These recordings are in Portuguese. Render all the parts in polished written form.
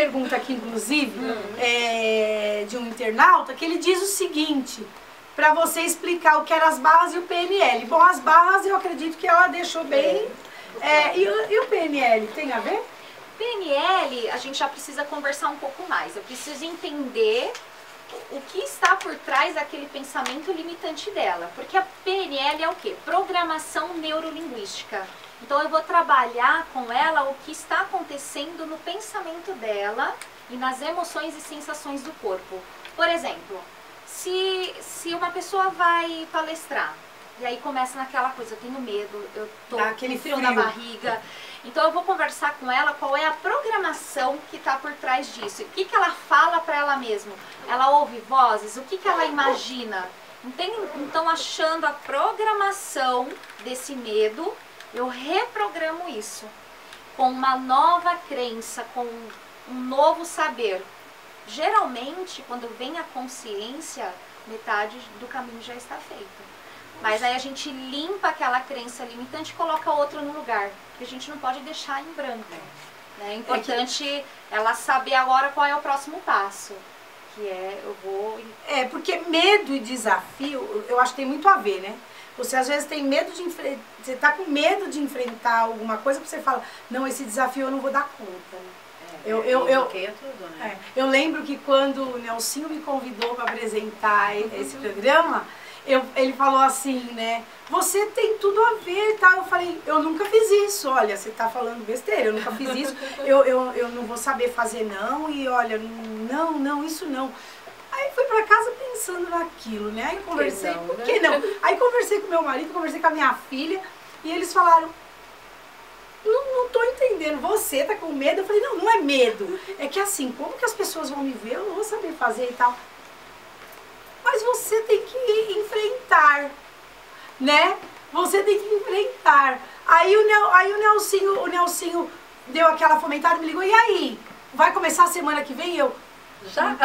pergunta aqui, inclusive, de um internauta, que ele diz o seguinte, para você explicar o que eram as barras e o PNL. Bom, as barras eu acredito que ela deixou bem. E o PNL, tem a ver? PNL, a gente já precisa conversar um pouco mais. Eu preciso entender o que está por trás daquele pensamento limitante dela. Porque a PNL é o quê? Programação neurolinguística. Então eu vou trabalhar com ela o que está acontecendo no pensamento dela e nas emoções e sensações do corpo. Por exemplo, se uma pessoa vai palestrar, e aí começa naquela coisa, eu tenho medo, eu tô com frio na barriga. Então eu vou conversar com ela qual é a programação que está por trás disso. O que ela fala para ela mesma? Ela ouve vozes? O que ela imagina? Então achando a programação desse medo, eu reprogramo isso com uma nova crença, com um novo saber. Geralmente, quando vem a consciência, metade do caminho já está feito. Mas aí a gente limpa aquela crença limitante e coloca outra no lugar. Porque a gente não pode deixar em branco. É importante ela saber agora qual é o próximo passo. Que é, eu vou... porque medo e desafio, eu acho que tem muito a ver, né? Você às vezes tem medo de enfrentar, você tá com medo de enfrentar alguma coisa, porque você fala, não, esse desafio eu não vou dar conta, né? Tudo, né? Eu lembro que quando o Nelsinho me convidou para apresentar esse programa, ele falou assim, né? Você tem tudo a ver e tal. Eu falei, eu nunca fiz isso. Olha, você tá falando besteira, eu nunca fiz isso. Eu não vou saber fazer não. E olha, não, isso não. Aí fui pra casa pensando naquilo, né? Aí conversei, por que não? Aí conversei com meu marido, conversei com a minha filha. E eles falaram, não tô entendendo, você tá com medo? Eu falei, não é medo. É que assim, como que as pessoas vão me ver? Eu não vou saber fazer e tal. Mas você tem que enfrentar, né? Você tem que enfrentar. Aí o Nelsinho deu aquela fomentada e me ligou, e aí? Vai começar a semana que vem? Eu, já?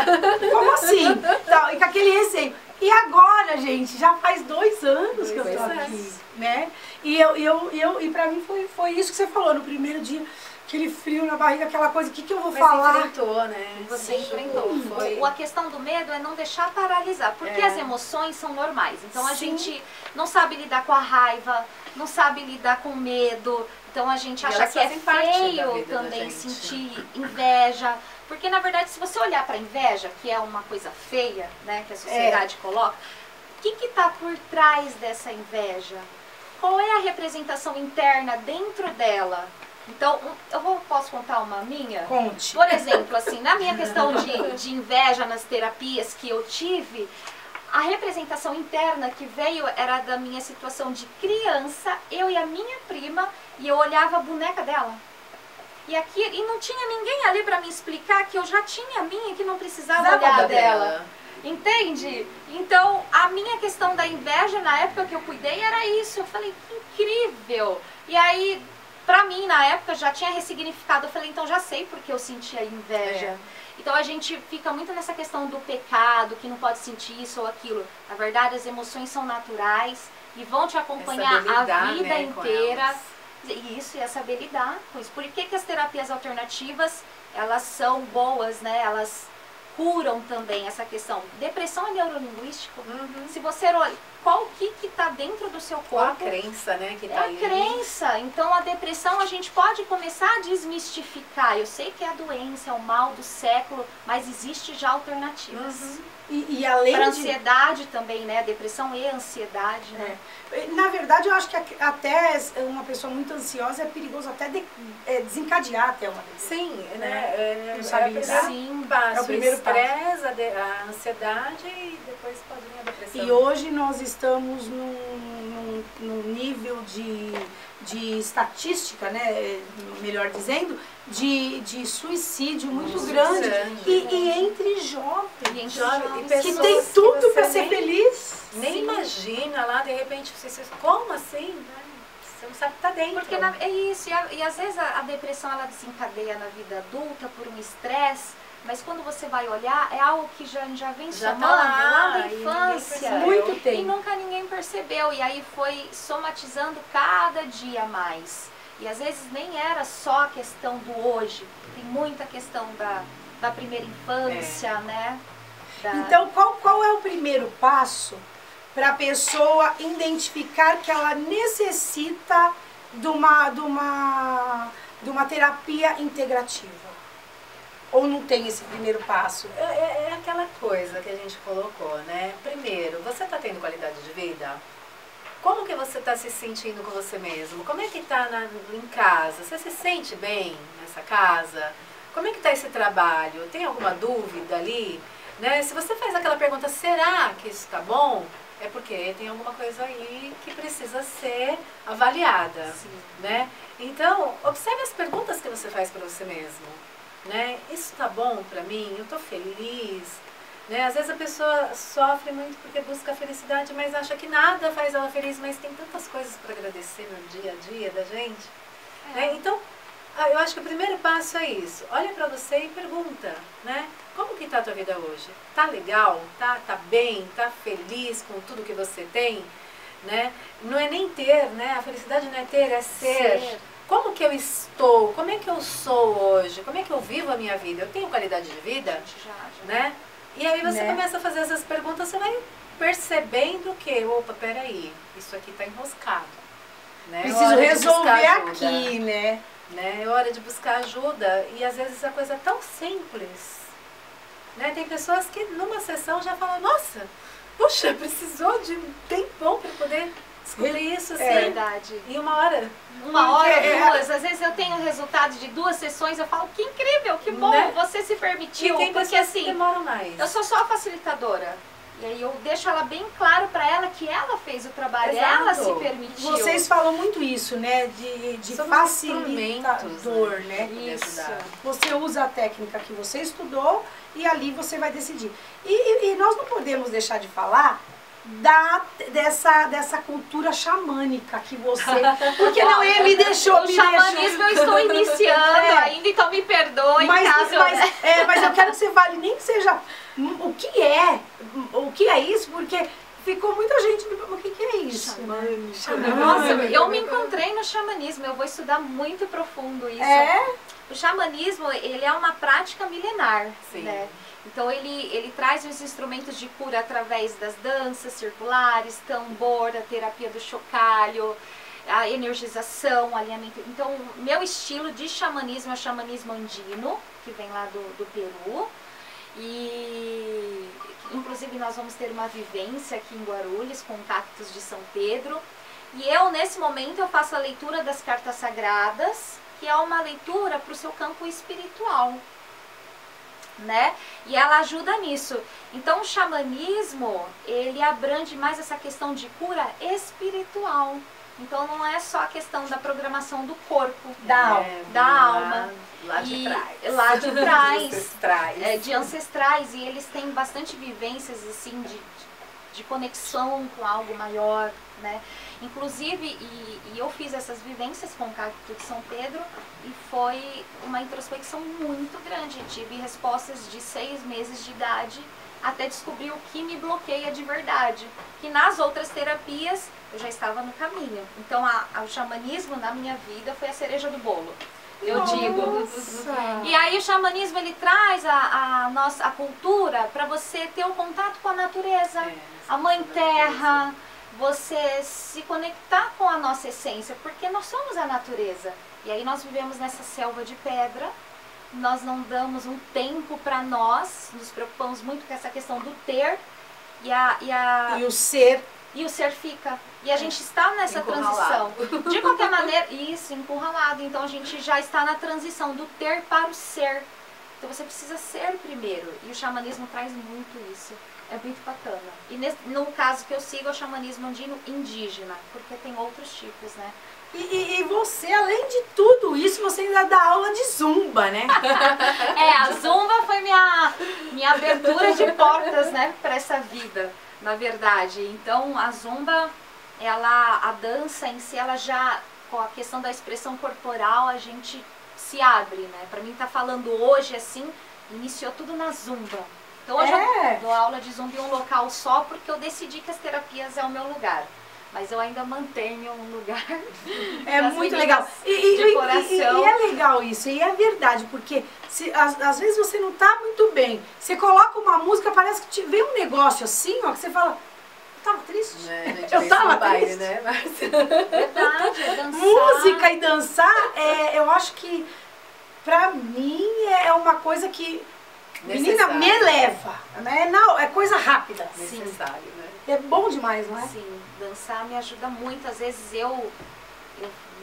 Como assim? Então, e com aquele receio. E agora, gente, já faz 2 anos que eu tô aqui, né? E pra mim foi isso que você falou no primeiro dia. Aquele frio na barriga, aquela coisa, o que eu vou falar? Você enfrentou, né? Você enfrentou. A questão do medo é não deixar paralisar, porque as emoções são normais. Então a gente não sabe lidar com a raiva, não sabe lidar com o medo. Então a gente acha que é feio também sentir inveja. Porque na verdade, se você olhar para inveja, que é uma coisa feia, né, que a sociedade coloca, o que está por trás dessa inveja? Qual é a representação interna dentro dela? Então, posso contar uma minha? Conte. Por exemplo, assim, na minha questão de inveja nas terapias que eu tive, a representação interna que veio era da minha situação de criança, eu e a minha prima, e eu olhava a boneca dela. E não tinha ninguém ali para me explicar que eu já tinha a minha, que não precisava olhar dela. Entende? Então, a minha questão da inveja na época que eu cuidei era isso. Eu falei, que incrível! E aí, pra mim, na época, já tinha ressignificado. Eu falei, então já sei porque eu sentia inveja. Então a gente fica muito nessa questão do pecado, que não pode sentir isso ou aquilo. Na verdade, as emoções são naturais e vão te acompanhar a vida inteira. Isso, é saber lidar com isso. Por que as terapias alternativas, elas são boas, né? Elas curam também essa questão. Depressão é neurolinguístico. Se você olha, qual que está dentro do seu corpo? Qual a crença, né, que tá ali? É a crença. Então a depressão a gente pode começar a desmistificar. Eu sei que é a doença, é o mal do século, mas existe já alternativas. E além para ansiedade também, né? Depressão e ansiedade, né? Na verdade, eu acho que até uma pessoa muito ansiosa é perigoso até desencadear até uma depressão. Sim, né? Não sabe lidar. Sim, passo. É o primeiro passo. A ansiedade e depois pode vir a depressão. E hoje nós estamos num nível de estatística, né? Melhor dizendo, de suicídio muito grande. E entre jovens. Que tem tudo para ser feliz. Nem imagina lá, de repente, você como assim? Né? Você não sabe que tá dentro. Porque é isso, e às vezes a depressão ela desencadeia na vida adulta por um estresse, mas quando você vai olhar, é algo que já vem somando lá da infância. Muito tempo. E nunca ninguém percebeu, e aí foi somatizando cada dia mais. E às vezes nem era só a questão do hoje, tem muita questão da primeira infância, né? Então, qual é o primeiro passo para a pessoa identificar que ela necessita de uma terapia integrativa? Ou não tem esse primeiro passo? É aquela coisa que a gente colocou, né? Primeiro, você está tendo qualidade de vida? Como que você está se sentindo com você mesmo? Como é que está em casa? Você se sente bem nessa casa? Como é que está esse trabalho? Tem alguma dúvida ali? Né? Se você faz aquela pergunta, será que isso está bom? É porque tem alguma coisa aí que precisa ser avaliada. Sim. Né? Então, observe as perguntas que você faz para você mesmo. Né? Isso está bom para mim? Eu estou feliz? Né? Às vezes a pessoa sofre muito porque busca a felicidade, mas acha que nada faz ela feliz, mas tem tantas coisas para agradecer no dia a dia da gente. Né? Então, eu acho que o primeiro passo é isso. Olha para você e pergunta, né? Como que está a tua vida hoje? Tá legal? Tá bem? Tá feliz com tudo que você tem? Né? Não é nem ter, né? A felicidade não é ter, é ser. Como que eu estou? Como é que eu sou hoje? Como é que eu vivo a minha vida? Eu tenho qualidade de vida? Já. Né? E aí você começa a fazer essas perguntas, você vai percebendo que, opa, peraí, isso aqui está enroscado. Né? Preciso resolver aqui, né? É hora de buscar ajuda. E às vezes a coisa é tão simples. Né? Tem pessoas que numa sessão já falam, nossa, puxa, precisou de um tempão para poder descobrir isso. Assim, Verdade. em uma hora. Uma hora, duas. Às vezes eu tenho resultado de 2 sessões, eu falo, que incrível, que bom, né? Você se permitiu. E tem porque assim, assim, demoram mais. eu sou só a facilitadora. E aí eu deixo ela bem claro para ela que ela fez o trabalho, Exato. ela se permitiu. Vocês falam muito isso, né? De facilitador, né? Isso. Você usa a técnica que você estudou e ali você vai decidir. E nós não podemos deixar de falar dessa cultura xamânica que você... Porque não, ele me deixou... O xamanismo eu estou iniciando ainda, então me perdoe mas eu quero que você fale, nem que seja o que é isso, porque ficou muita gente... O que é isso? Xamânico. Nossa, eu me encontrei no xamanismo, eu vou estudar muito profundo isso. O xamanismo, ele é uma prática milenar, né? Então ele traz os instrumentos de cura através das danças circulares, tambor, a terapia do chocalho, a energização, o alinhamento. Então, meu estilo de xamanismo é o xamanismo andino, que vem lá do Peru. E inclusive nós vamos ter uma vivência aqui em Guarulhos com cactos de São Pedro. E eu, nesse momento, eu faço a leitura das cartas sagradas, que é uma leitura para o seu campo espiritual. Né? E ela ajuda nisso. Então o xamanismo, ele abrange mais essa questão de cura espiritual. Então não é só a questão da programação do corpo, da alma. Lá de trás. Lá de trás. Ancestrais. De ancestrais. E eles têm bastante vivências assim de conexão com algo maior, né? Inclusive, e eu fiz essas vivências com o cacto de São Pedro e foi uma introspecção muito grande. Tive respostas de 6 meses de idade até descobrir o que me bloqueia de verdade. Que nas outras terapias eu já estava no caminho. Então o xamanismo na minha vida foi a cereja do bolo. Eu digo. E aí o xamanismo, ele traz a cultura para você ter o contato com a natureza, a mãe terra, você se conectar com a nossa essência, porque nós somos a natureza. E aí nós vivemos nessa selva de pedra, nós não damos um tempo para nós, nos preocupamos muito com essa questão do ter e o ser. E o ser fica. E a gente está nessa transição. De qualquer maneira, isso, encurralado. Então a gente já está na transição do ter para o ser. Então você precisa ser primeiro. E o xamanismo traz muito isso. É muito bacana. E no caso que eu sigo é o xamanismo andino indígena, porque tem outros tipos, né? E você, além de tudo isso, você ainda dá aula de zumba, né? A zumba foi minha abertura de portas, né, para essa vida, na verdade. Então a zumba, a dança em si, ela já, com a questão da expressão corporal, a gente se abre, né? Para mim tá falando hoje assim, iniciou tudo na zumba. Então hoje eu dou aula de zumba em um local só porque eu decidi que as terapias é o meu lugar. mas eu ainda mantenho um lugar. É das muito meninas legal. de coração. E é legal isso, e é verdade, porque às vezes você não tá muito bem. Você coloca uma música, parece que vem um negócio assim, ó, que você fala, eu tava triste. Eu tava triste. Né? Verdade, é dançar. Música e dançar, eu acho que pra mim é uma coisa que, menina, me eleva. Né? Não, é coisa rápida. Necessário, né? É bom demais, não é? Sim, dançar me ajuda muito. Às vezes eu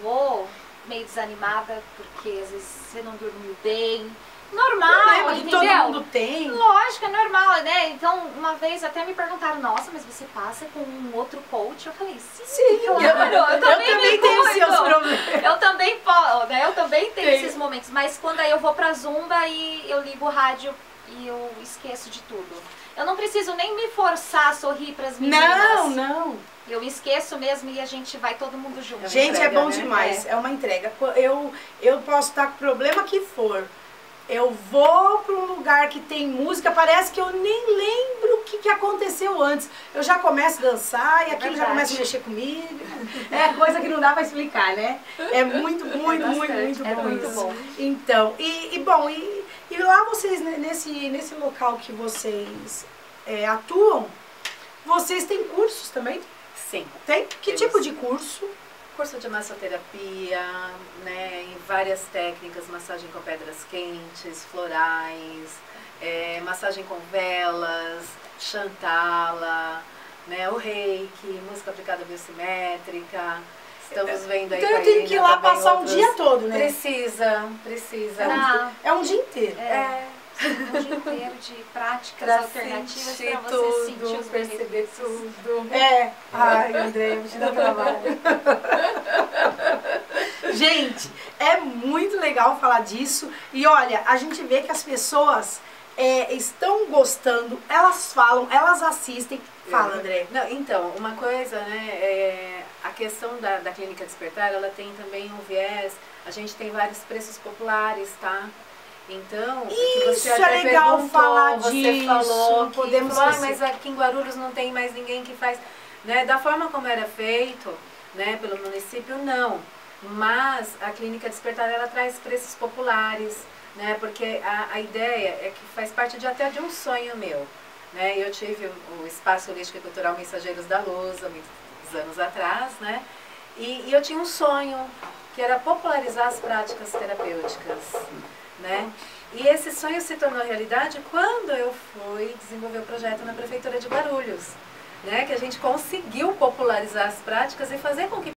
vou meio desanimada, porque às vezes você não dormiu bem. Normal, Problema que entendeu? todo mundo tem. Lógico, é normal, né? Então, uma vez até me perguntaram, nossa, mas você passa com um outro coach? Eu falei, sim, claro, eu também tenho seus problemas. Eu também né? Eu também tenho esses momentos, mas quando aí eu vou pra Zumba e eu ligo o rádio e eu esqueço de tudo. Eu não preciso nem me forçar a sorrir pras meninas. Não. Eu me esqueço mesmo e a gente vai todo mundo junto. Gente, entrega, é bom né? demais. É uma entrega. Eu posso estar com o problema que for. Eu vou para um lugar que tem música, parece que eu nem lembro o que aconteceu antes. Eu já começo a dançar e aquilo já começa a mexer comigo. É coisa que não dá para explicar, né? É muito bom muito isso. bom. Então, e lá vocês, nesse local que vocês atuam, vocês têm cursos também? Sim. Tem? Que tipo de curso? Curso de massoterapia, né, em várias técnicas, massagem com pedras quentes, florais, massagem com velas, Chantala, né, o reiki, música aplicada biosimétrica. Estamos vendo aí. Então eu tenho que ir lá passar um dia todo, né? Precisa. É um dia inteiro. Um dia inteiro de práticas alternativas para você sentir os perceber tudo. Ai, André, vou te dar trabalho. Gente, é muito legal falar disso. E olha, a gente vê que as pessoas estão gostando, elas falam, elas assistem. Fala, André. Não, então, uma coisa, né, a questão da Clínica Despertar, ela tem também um viés, a gente tem vários preços populares, tá? Então, isso é legal falar disso. Você falou que podemos mas aqui em Guarulhos não tem mais ninguém que faz, né? Da forma como era feito, né, pelo município, não. Mas a Clínica Despertar, ela traz preços populares, né? Porque a ideia é que faz parte até de um sonho meu, né? Eu tive o Espaço Holístico e Cultural Mensageiros da Luz há muitos anos atrás, né? E eu tinha um sonho que era popularizar as práticas terapêuticas, né? E esse sonho se tornou realidade quando eu fui desenvolver o projeto na Prefeitura de Guarulhos, né? Que a gente conseguiu popularizar as práticas e fazer com que